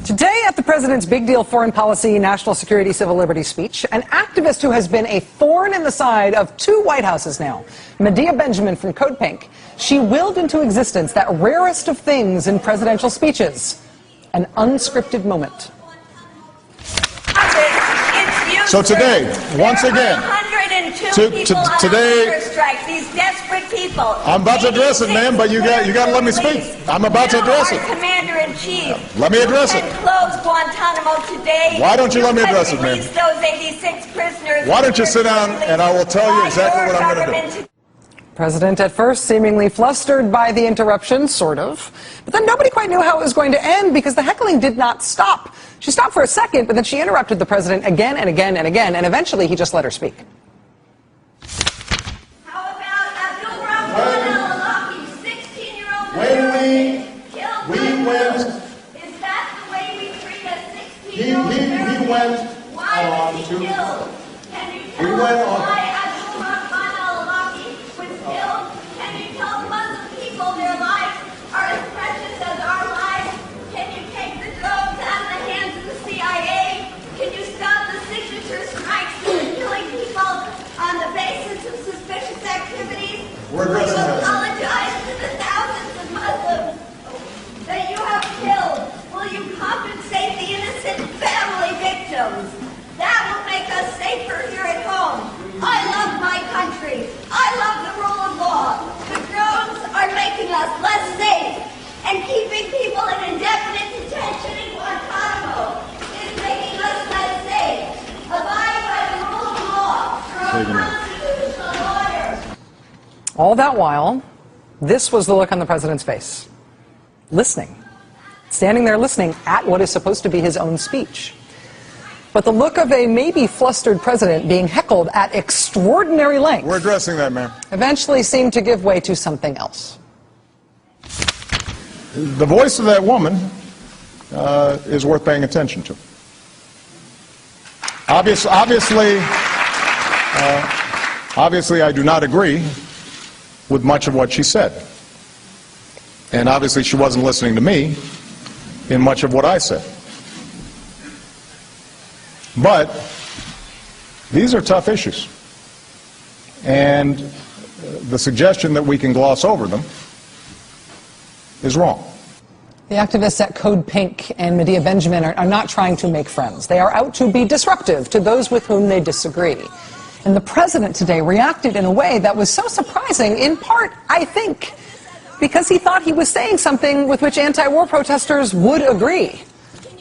Today at the president's big deal foreign policy, national security, civil liberties speech, an activist who has been a thorn in the side of two White Houses now, Medea Benjamin from Code Pink, she willed into existence that rarest of things in presidential speeches, an unscripted moment. So today, once again, today, these desperate people. I'm about to address it, ma'am, but you got to let me speak. I'm about to address it. Commander-in-Chief. Let me address it. Close Guantanamo today. Why don't you let me address it, ma'am? Those 86 prisoners. Why don't you sit down and I will tell you exactly what I'm going to do. President at first seemingly flustered by the interruption, sort of. But then nobody quite knew how it was going to end because the heckling did not stop. She stopped for a second, but then she interrupted the president again and again and again, and eventually he just let her speak. How about Abdul Rahman al-Awlaki, 16-year-old When we went, Is that the way we treat a 16-year-old he went Why on was he to, killed? Can you tell we us went on. why Abdul Rahman al-Awlaki was killed? Can you tell Muslim people their lives are as precious as our lives? Can you take the drones out of the hands of the CIA? Can you stop the signature strikes that are killing people on the basis of suspicious activities? We're addressing Will you that. apologize to the thousands of Muslims that you have killed? Will you compensate the innocent family victims? That will make us safer here at home. I love my country. I love the rule of law. The drones are making us less safe, and keeping people in indefinite detention in Guantanamo is making us less safe. Abide by the rule of law. You're a constitutional lawyer. All that while, this was the look on the president's face. Listening. Standing there listening at what is supposed to be his own speech. But the look of a maybe flustered president being heckled at extraordinary length We're addressing that, ma'am. eventually seemed to give way to something else. The voice of that woman is worth paying attention to. Obviously, I do not agree with much of what she said. And obviously, she wasn't listening to me in much of what I said. But these are tough issues. And the suggestion that we can gloss over them is wrong. The activists at Code Pink and Medea Benjamin are not trying to make friends. They are out to be disruptive to those with whom they disagree. And the president today reacted in a way that was so surprising, in part, I think, because he thought he was saying something with which anti-war protesters would agree.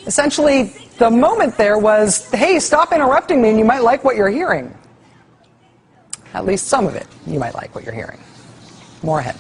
Essentially, the moment there was, hey, stop interrupting me and you might like what you're hearing. At least some of it, you might like what you're hearing. More ahead.